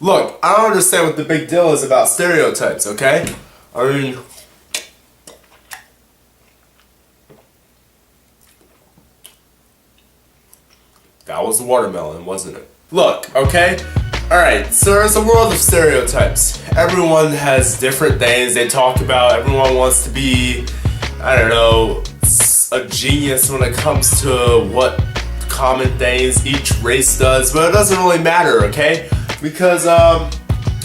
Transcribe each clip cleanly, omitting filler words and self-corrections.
Look, I don't understand what the big deal is about stereotypes, okay? I mean, that was watermelon, wasn't it? Look, okay? Alright, so there's a world of stereotypes. Everyone has different things they talk about. Everyone wants to be, I don't know, a genius when it comes to what common things each race does, but it doesn't really matter, okay? Because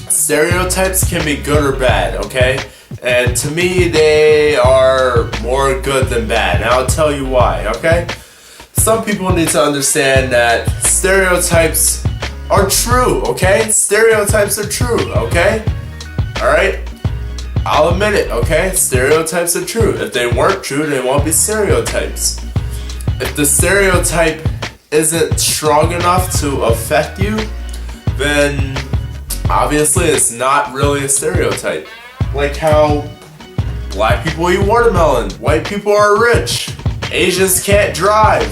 stereotypes can be good or bad, okay? And to me, they are more good than bad, and I'll tell you why, okay? Some people need to understand that stereotypes are true, okay? Stereotypes are true, okay? Alright? I'll admit it, okay? Stereotypes are true. If they weren't true, they won't be stereotypes. If the stereotype isn't strong enough to affect you, then obviously it's not really a stereotype. Like how black people eat watermelon, white people are rich, Asians can't drive.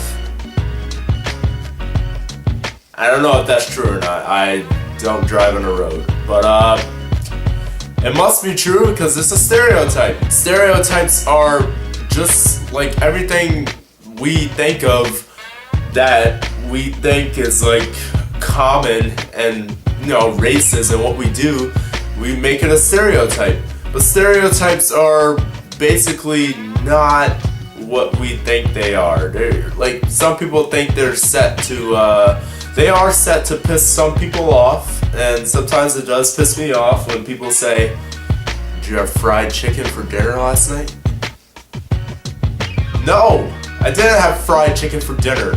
I don't know if that's true or not. I don't drive on the road. But it must be true because it's a stereotype. Stereotypes are just like everything we think of that we think is like common and, you know, racist and what we do, we make it a stereotype. But stereotypes are basically not what we think they are. They're like, some people think they're set to they are set to piss some people off, and sometimes it does piss me off when people say, "Did you have fried chicken for dinner last night?" No, I didn't have fried chicken for dinner.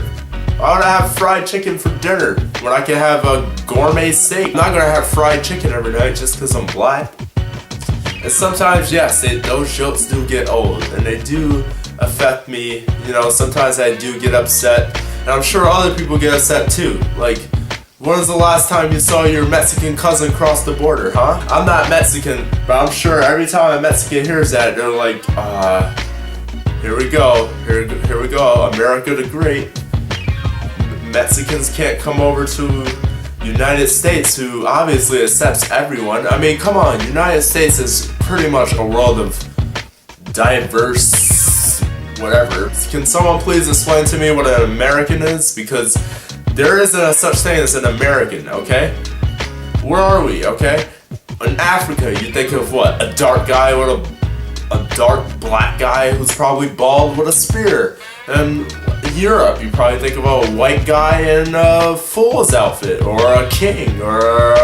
Why would I have fried chicken for dinner when I can have a gourmet steak? I'm not gonna have fried chicken every night just because I'm black. And sometimes, yes, those jokes do get old, and they do affect me. You know, sometimes I do get upset, and I'm sure other people get upset too. Like, when was the last time you saw your Mexican cousin cross the border, huh? I'm not Mexican, but I'm sure every time a Mexican hears that, they're like, here we go, here we go, America the Great. Mexicans can't come over to United States, who obviously accepts everyone. I mean, come on, United States is pretty much a world of diverse whatever. Can someone please explain to me what an American is? Because there isn't a such thing as an American, okay? Where are we, okay? In Africa, you think of what? A dark guy with a dark black guy who's probably bald with a spear. And in Europe, you probably think of a white guy in a fool's outfit, or a king, or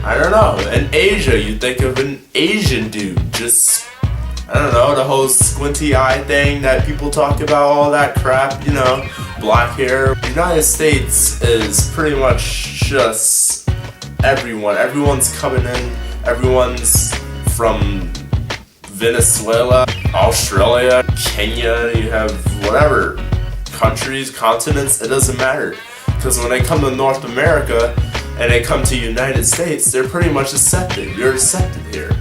I don't know. In Asia, you think of an Asian dude, just, I don't know, the whole squinty eye thing that people talk about, all that crap, you know, black hair. The United States is pretty much just everyone. Everyone's coming in, everyone's from Venezuela, Australia, Kenya, you have whatever, countries, continents, it doesn't matter. Because when they come to North America and they come to United States, they're pretty much accepted. You're accepted here.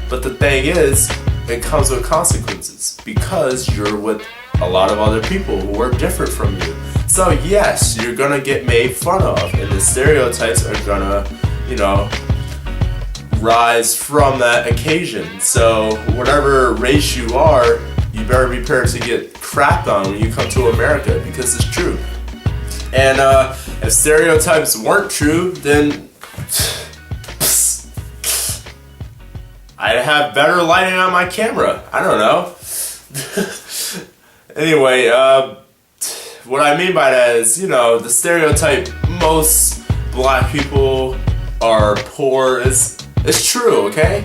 But the thing is, it comes with consequences because you're with a lot of other people who are different from you. So yes, you're gonna get made fun of, and the stereotypes are gonna, you know, rise from that occasion. So whatever race you are, you better be prepared to get crapped on when you come to America, because it's true. And if stereotypes weren't true, then I'd have better lighting on my camera. I don't know. Anyway, what I mean by that is, you know, the stereotype most black people are poor is true, okay?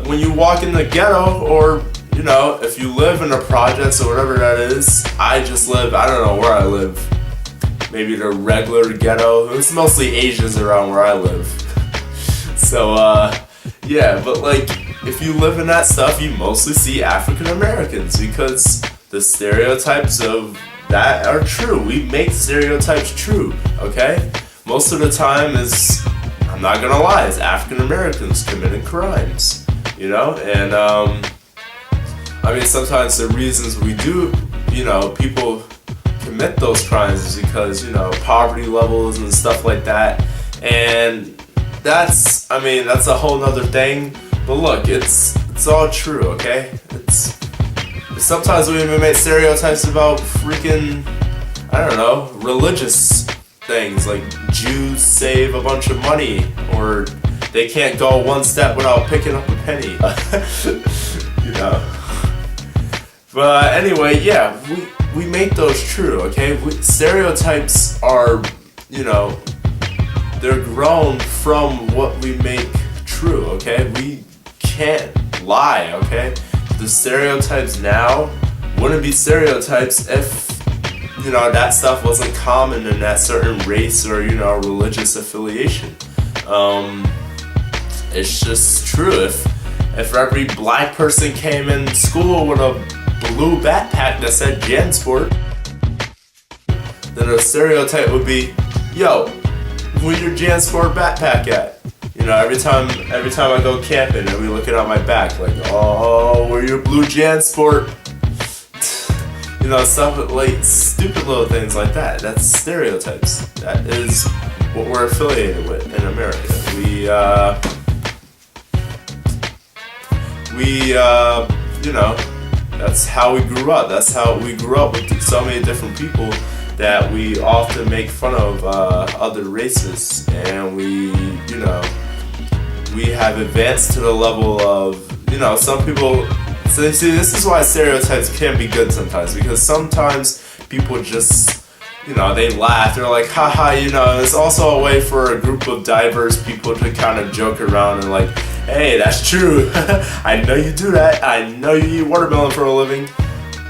When you walk in the ghetto, or, you know, if you live in the projects or whatever that is, I just live, I don't know where I live. Maybe the regular ghetto. It's mostly Asians around where I live. So, yeah, but like, if you live in that stuff, you mostly see African Americans because the stereotypes of that are true. We make stereotypes true, okay? Most of the time is, I'm not gonna lie, is African Americans committing crimes, you know? And, I mean, sometimes the reasons we do, you know, people commit those crimes is because, you know, poverty levels and stuff like that. And I mean, that's a whole nother thing. But look, it's all true, okay? Sometimes we even make stereotypes about freaking, I don't know, religious things, like Jews save a bunch of money, or they can't go one step without picking up a penny. You know. But anyway, yeah, we make those true, okay? Stereotypes are, you know, they're grown from what we make true, okay? We can't lie, okay? The stereotypes now wouldn't be stereotypes if, you know, that stuff wasn't common in that certain race or, you know, religious affiliation. It's just true. If every black person came in school with a blue backpack that said Jansport, then a stereotype would be, yo, where's your Jansport backpack at? You know, every time I go camping and we looking at my back like, oh, where your blue Jansport? You know, stuff like stupid little things like that. That's stereotypes. That is what we're affiliated with in America. You know, that's how we grew up. That's how we grew up with so many different people that we often make fun of other races, and we have advanced to the level of, you know, some people. So see, this is why stereotypes can be good sometimes, because sometimes people just, you know, they laugh. They're like, haha, you know. It's also a way for a group of diverse people to kind of joke around and like, hey, that's true. I know you do that. I know you eat watermelon for a living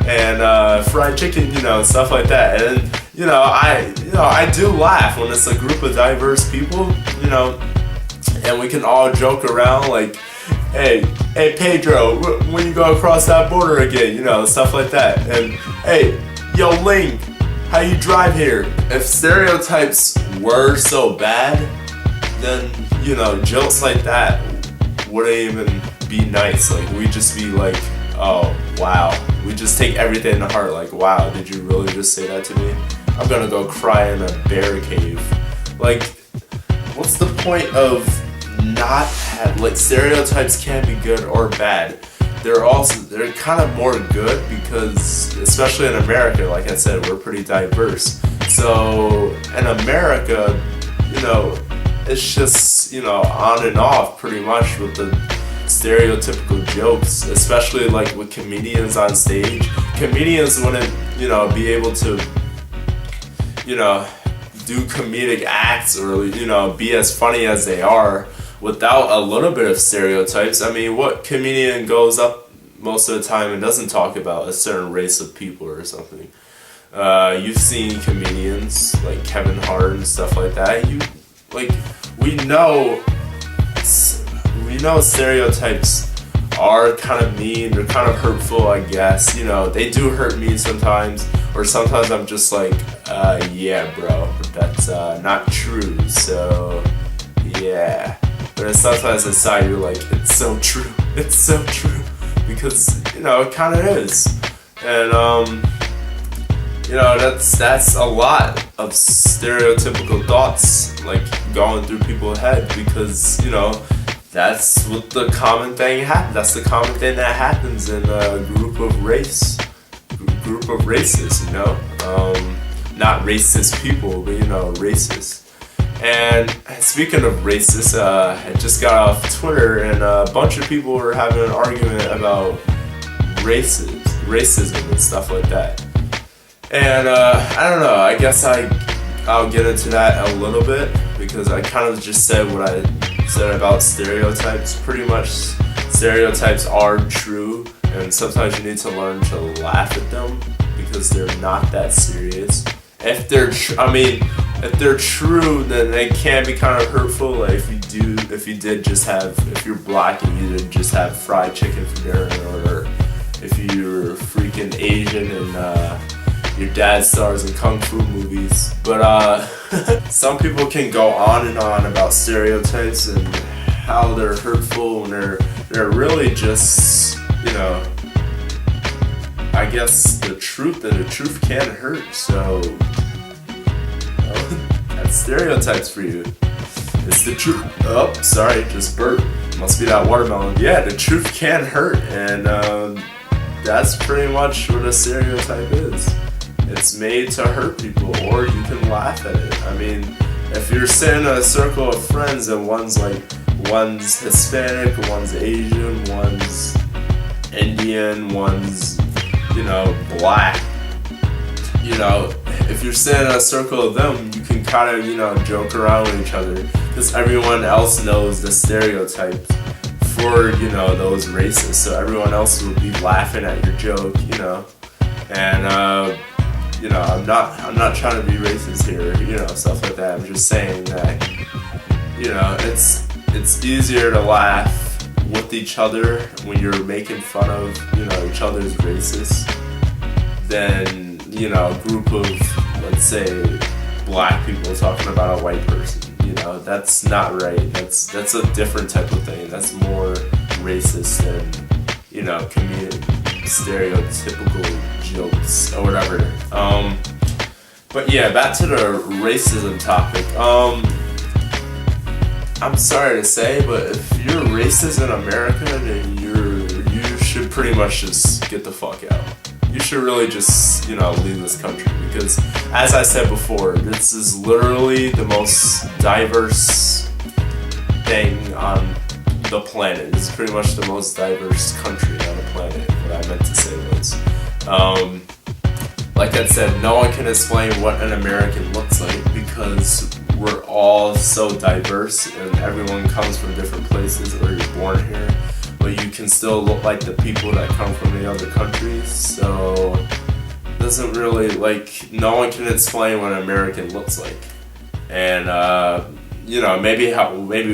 and fried chicken, you know, stuff like that. And I do laugh when it's a group of diverse people, you know, and we can all joke around like, hey Pedro, when you go across that border again, you know, stuff like that. And hey, yo Ling, how you drive here? If stereotypes were so bad, then, you know, jokes like that wouldn't even be nice. Like, we'd just be like, oh wow, we just take everything to heart. Like, wow, did you really just say that to me? I'm gonna go cry in a bear cave. Like, what's the point of not have, like, stereotypes can be good or bad. They're kind of more good because, especially in America, like I said, we're pretty diverse. So in America, you know, it's just, you know, on and off pretty much with the stereotypical jokes, especially like with comedians on stage. Comedians wouldn't, you know, be able to, you know, do comedic acts or, you know, be as funny as they are without a little bit of stereotypes. I mean, what comedian goes up most of the time and doesn't talk about a certain race of people or something? You've seen comedians like Kevin Hart and stuff like that. We know stereotypes are kind of mean, they're kind of hurtful, I guess. You know, they do hurt me sometimes, or sometimes I'm just like, yeah bro, that's not true, so yeah. But then sometimes inside you're like, it's so true, because, you know, it kind of is. And you know, that's a lot of stereotypical thoughts like going through people's head, because, you know, that's what the common thing happens. That's the common thing that happens in a group of races, you know. Not racist people, but, you know, racist. And speaking of racist, I just got off Twitter and a bunch of people were having an argument about racism and stuff like that. And I don't know, I guess I'll get into that a little bit, because I kind of just said what I said about stereotypes. Pretty much stereotypes are true, and sometimes you need to learn to laugh at them because they're not that serious. If they're true, then they can be kind of hurtful. Like if you're black and you did just have fried chicken for dinner, or if you're freaking Asian and your dad stars in kung fu movies. But some people can go on and on about stereotypes and how they're hurtful, and they're really just, you know, I guess the truth can hurt. So, you know, that's stereotypes for you. It's the truth. Oh, sorry, just burped. Must be that watermelon. Yeah, the truth can hurt, and that's pretty much what a stereotype is. It's made to hurt people, or you can laugh at it. I mean, if you're sitting in a circle of friends and one's Hispanic, one's Asian, one's Indian, one's, black, if you're sitting in a circle of them, you can kind of, joke around with each other, because everyone else knows the stereotypes for, those races, so everyone else will be laughing at your joke, and, I'm not trying to be racist here, stuff like that. I'm just saying that, it's easier to laugh with each other when you're making fun of, each other's races than, a group of, let's say, black people talking about a white person. That's not right. That's a different type of thing. That's more racist than, stereotypical jokes or whatever. But yeah, back to the racism topic. I'm sorry to say, but if you're racist in America, then you should pretty much just get the fuck out. You should really just, leave this country, because as I said before, this is literally the most diverse thing on the planet. This is pretty much the most diverse country on the planet, what I meant to say was. Like I said, no one can explain what an American looks like, because we're all so diverse and everyone comes from different places, or you're born here, but you can still look like the people that come from the other countries. So it doesn't really, no one can explain what an American looks like. And maybe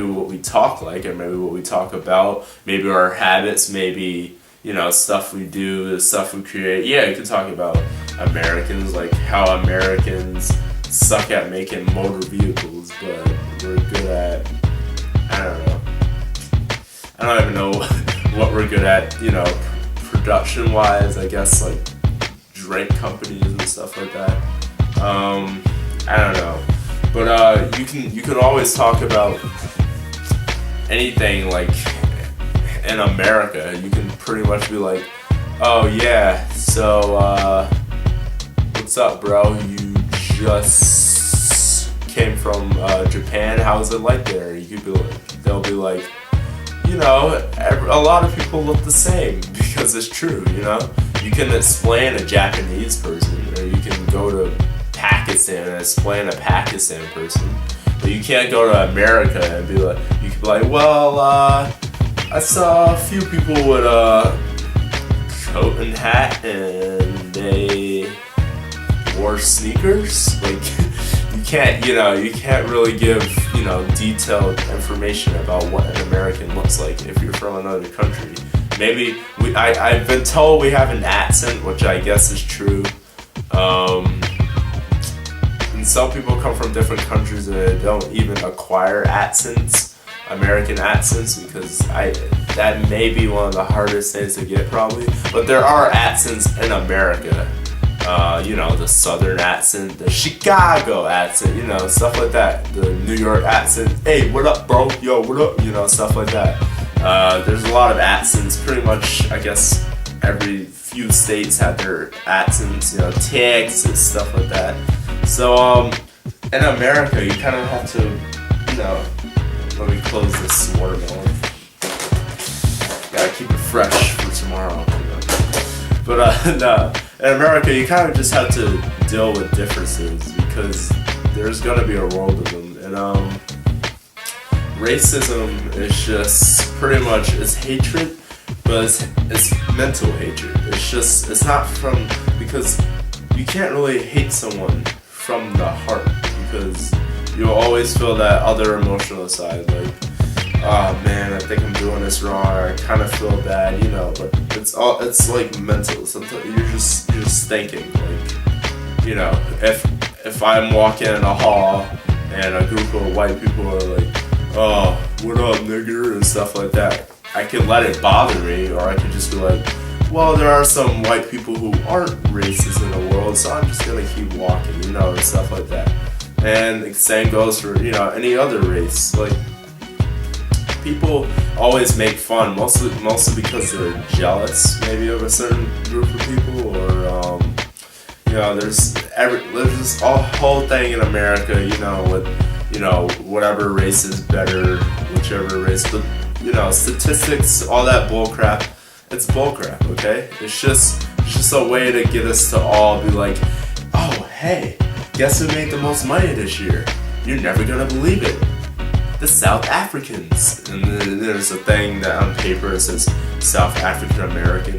what we talk like, or maybe what we talk about, maybe our habits, maybe stuff we do, the stuff we create. Yeah, you can talk about Americans, like how Americans suck at making motor vehicles, but we're good at, I don't even know what we're good at, production wise, I guess, like drink companies and stuff like that. I don't know. But you can always talk about anything, like in America. You can pretty much be like, oh yeah, so what's up, bro? You just came from Japan. How's it like there? You could be like, they'll be like, a lot of people look the same, because it's true. You can explain a Japanese person, or you can go to Pakistan and explain a Pakistan person, but you can't go to America and be like, you could be like, well, I saw a few people with a coat and hat and they wore sneakers. Like, you can't really give, detailed information about what an American looks like if you're from another country. Maybe I've been told we have an accent, which I guess is true. And some people come from different countries and they don't even acquire accents, American accents, because that may be one of the hardest things to get, probably. But there are accents in America. The Southern accent, the Chicago accent, stuff like that. The New York accent, hey, what up, bro? Yo, what up? Stuff like that. There's a lot of accents. Pretty much, I guess, every few states have their accents, Texas, stuff like that. So, in America, you kind of have to, let me close this watermelon. Gotta keep it fresh for tomorrow. But, no. In America, you kind of just have to deal with differences, because there's gonna be a world of them. And racism is just pretty much, it's hatred, but it's mental hatred. It's not because you can't really hate someone from the heart, because you'll always feel that other emotional side, like, oh man, I think I'm doing this wrong, or I kind of feel bad, but it's like mental. Sometimes you're just thinking, like, if I'm walking in a hall and a group of white people are like, oh, what up, nigger, and stuff like that, I can let it bother me, or I can just be like, well, there are some white people who aren't racist in the world, so I'm just gonna keep walking, and stuff like that. And the same goes for, you know, any other race. Like, people always make fun, mostly because they're jealous, maybe, of a certain group of people, or you know, there's this whole thing in America, you know, with, you know, whatever race is better, whichever race, but, you know, statistics, all that bullcrap, it's bullcrap, okay? It's just a way to get us to all be like, oh, hey, guess who made the most money this year? You're never gonna believe it. The South Africans. And then there's a thing that on paper it says South African American.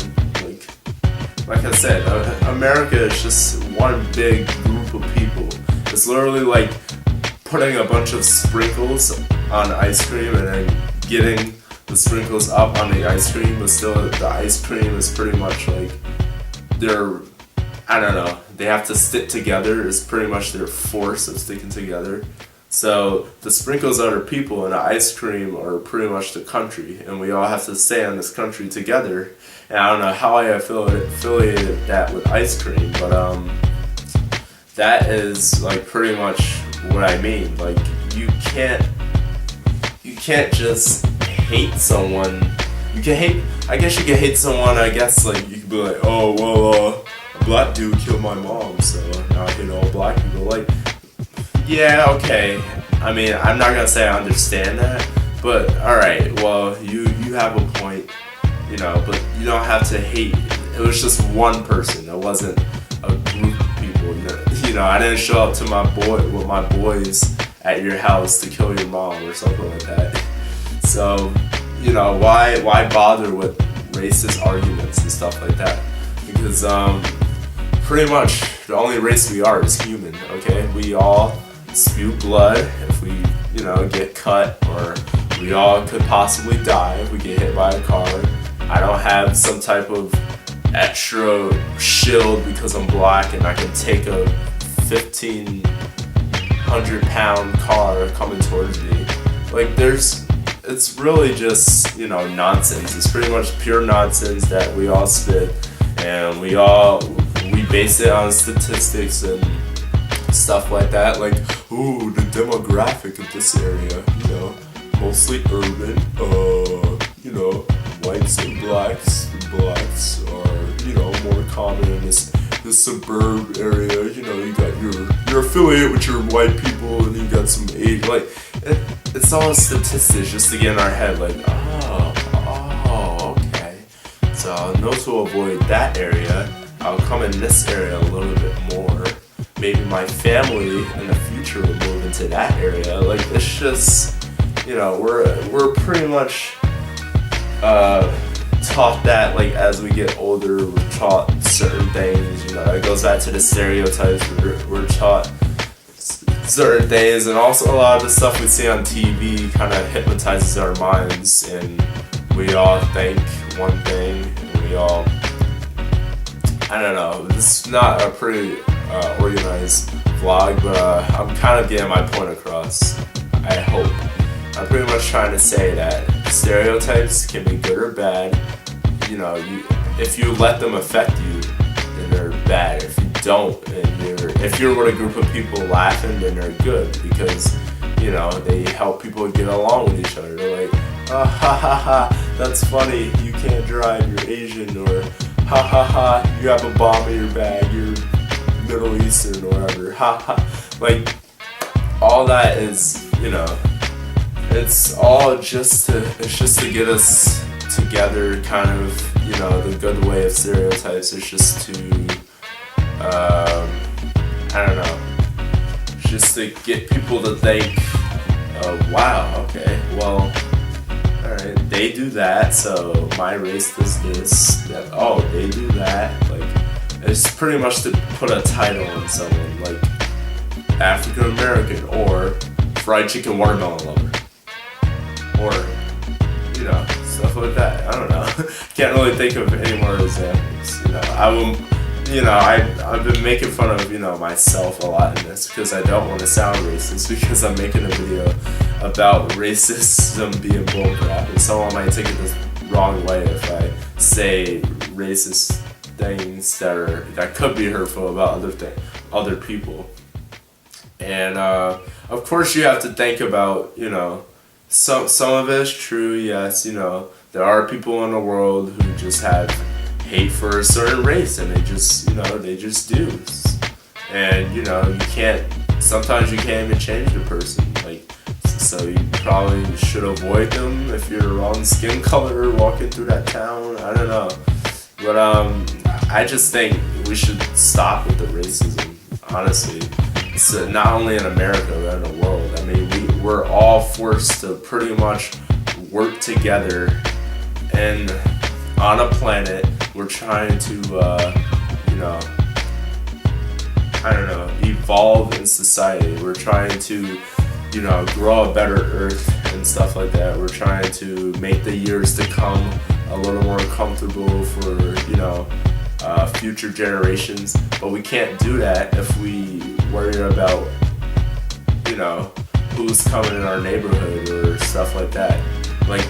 Like I said, America is just one big group of people. It's literally like putting a bunch of sprinkles on ice cream and then getting the sprinkles up on the ice cream, but still the ice cream is pretty much like I don't know, they have to stick together. It's pretty much their force of sticking together. So the sprinkles are the people and the ice cream are pretty much the country, and we all have to stay in this country together. And I don't know how I affiliated that with ice cream, but that is like pretty much what I mean. Like, you can't just hate someone. I guess you can hate someone, I guess, like, you could be like, oh, well, a black dude killed my mom, so now I hate all black people. Like, yeah, okay. I mean, I'm not gonna say I understand that, but alright, well, you have a point, you know, but you don't have to hate. It was just one person. It wasn't a group of people. You know, I didn't show up to with my boys at your house to kill your mom or something like that. So, you know, why bother with racist arguments and stuff like that? Because pretty much the only race we are is human, okay? We all spew blood if we, you know, get cut, or we all could possibly die if we get hit by a car. I don't have some type of extra shield because I'm black and I can take a 1,500-pound car coming towards me. Like, it's really just, you know, nonsense. It's pretty much pure nonsense that we all spit, and we base it on statistics and stuff like that. Like, ooh, the demographic of this area, you know, mostly urban, you know, whites and blacks. Blacks are, you know, more common in this suburb area. You know, you got you're affiliated with your white people, and you got some Asian. Like, it's all statistics just to get in our head. Like, oh, okay. So I'll know to avoid that area. I'll come in this area a little bit more. Maybe my family in the future will move into that area. Like, it's just, you know, we're pretty much taught that, like, as we get older, we're taught certain things. You know, it goes back to the stereotypes. We're taught certain things, and also a lot of the stuff we see on TV kind of hypnotizes our minds, and we all think one thing, and we all, I don't know, this is not a pretty organized vlog, but I'm kind of getting my point across, I hope. I'm pretty much trying to say that stereotypes can be good or bad. You know, if you let them affect you, then they're bad. If you don't, and if you're with a group of people laughing, then they're good, because, you know, they help people get along with each other. They're like, ha ha ha, that's funny, you can't drive, you're Asian, or ha ha ha, you have a bomb in your bag, you're Middle Eastern, or whatever, ha ha. Like, all that is, you know, it's just to get us together, kind of, you know, the good way of stereotypes is just to, I don't know, just to get people to think, wow, okay, well, alright, they do that, so my race does this, that, oh, they do that. Like, it's pretty much to put a title on someone, like African American, or fried chicken watermelon lover, or, you know, stuff like that. I don't know. Can't really think of any more examples. You know, I've been making fun of, you know, myself a lot in this, because I don't want to sound racist, because I'm making a video about racism being bullcrap, and someone might take it the wrong way if I say racist things that could be hurtful about other people. And of course you have to think about, some of it's true, yes, there are people in the world who just have hate for a certain race, and they just do. And you can't, sometimes you can't even change the person, like, so you probably should avoid them if you're wrong skin color walking through that town. I don't know, but I just think we should stop with the racism, honestly. So not only in America but in the world. I mean, we're all forced to pretty much work together, and on a planet we're trying to evolve in society. We're trying to grow a better earth and stuff like that. We're trying to make the years to come a little more comfortable for future generations, but we can't do that if we worry about who's coming in our neighborhood or stuff like that. Like,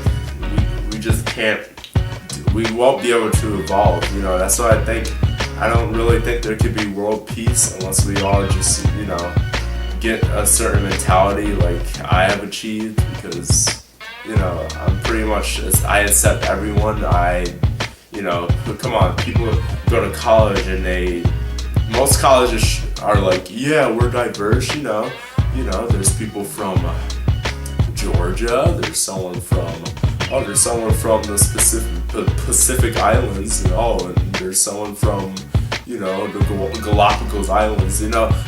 we just can't, we won't be able to evolve. That's why I don't really think there could be world peace unless we all just get a certain mentality like I have achieved, because I'm pretty much, I accept everyone. Come on, people go to college and most colleges are like, yeah, we're diverse, there's people from Georgia, there's someone from the Pacific Islands, and there's someone from the Galapagos Islands,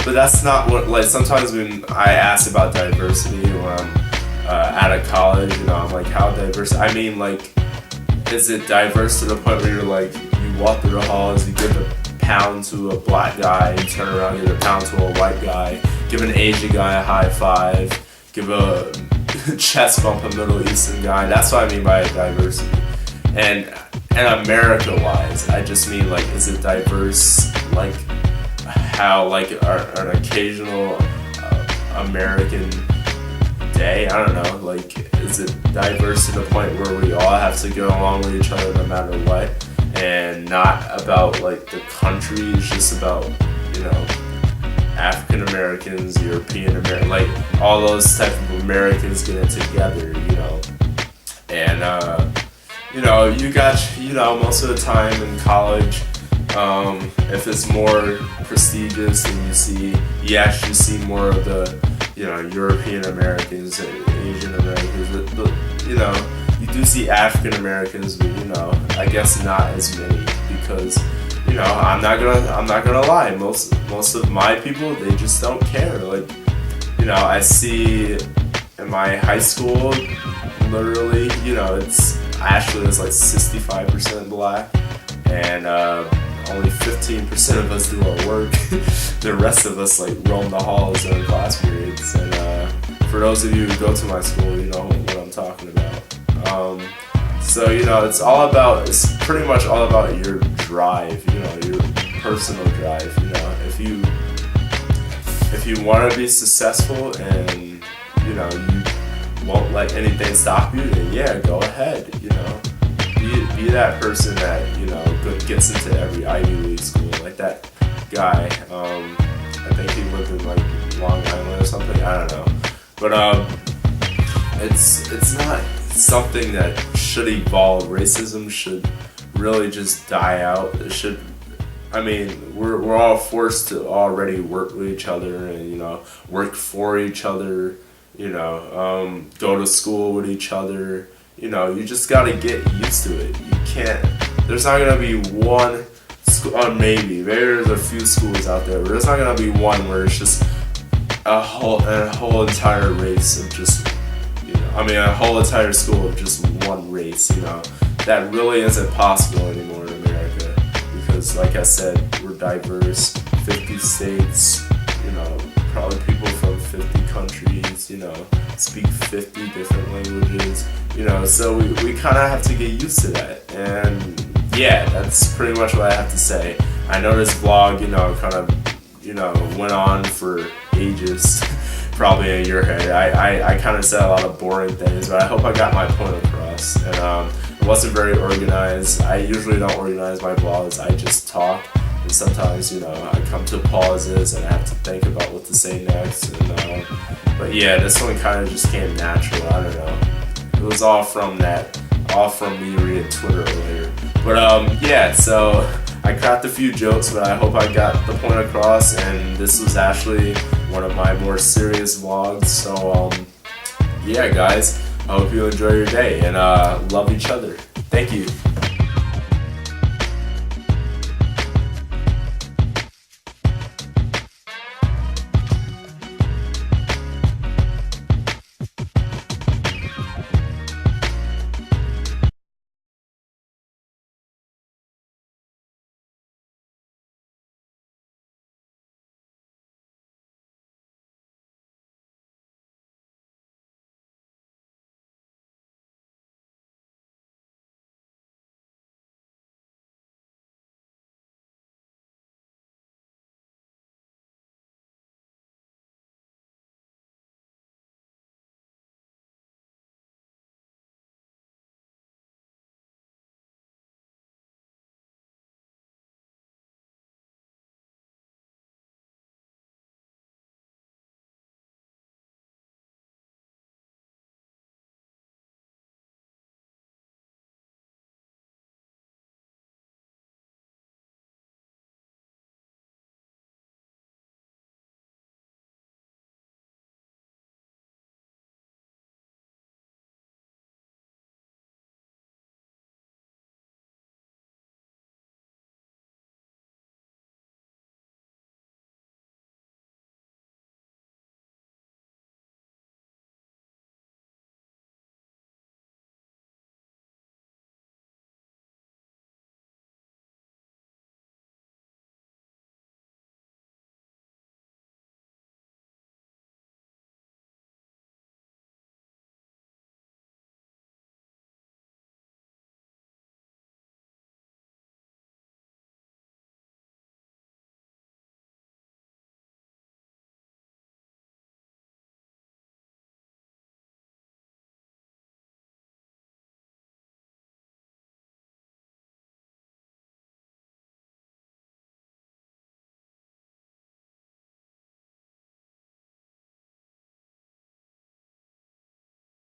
but that's not what, like, sometimes when I ask about diversity when I'm out of college, I'm like, how diverse? I mean, like, is it diverse to the point where you're like, you walk through the halls, you give a pound to a black guy, you turn around, give a pound to a white guy, give an Asian guy a high five, give a chest bump a Middle Eastern guy? That's what I mean by diversity. And America-wise, I just mean, like, is it diverse, like, how, like, an occasional American day, I don't know, like, is it diverse to the point where we all have to get along with each other no matter what, and not about, like, the country? It's just about, African Americans, European Americans, like, all those type of Americans getting together, and you got, most of the time in college, if it's more prestigious, then you actually see more of the, European Americans and Asian Americans, but you do see African Americans, but I guess not as many, because I'm not gonna lie, most of my people, they just don't care. Like, I see in my high school, literally, it's like 65% black, and only 15% of us do our work. The rest of us, like, roam the halls during class periods. And for those of you who go to my school, you know what I'm talking about. So it's pretty much all about your drive, your personal drive. If you want to be successful and you won't let anything stop you, then yeah, go ahead. Be that person that gets into every Ivy League school, like that guy. I think he lived in, like, Long Island or something. I don't know, but it's not something that should evolve. Racism should really just die out. It should. I mean, we're all forced to already work with each other and work for each other. Go to school with each other. You just gotta get used to it. You can't. There's not gonna be one school. Maybe there's a few schools out there, but there's not gonna be one where it's just a whole entire race of just. A whole entire school of just one race. That really isn't possible anymore in America, because, like I said, we're diverse. 50 states. Probably people from 50 countries. Speak 50 different languages. So we kind of have to get used to that. And yeah, that's pretty much what I have to say. I know this vlog, kind of, went on for ages, probably in your head. I kind of said a lot of boring things, but I hope I got my point across. And it wasn't very organized. I usually don't organize my vlogs. I just talk. And sometimes, you know, I come to pauses and I have to think about what to say next. And but yeah, this one kind of just came natural. I don't know. It was all from me reading Twitter earlier. But yeah, so I cracked a few jokes, but I hope I got the point across. And this was actually one of my more serious vlogs. So yeah, guys, I hope you enjoy your day and love each other. Thank you.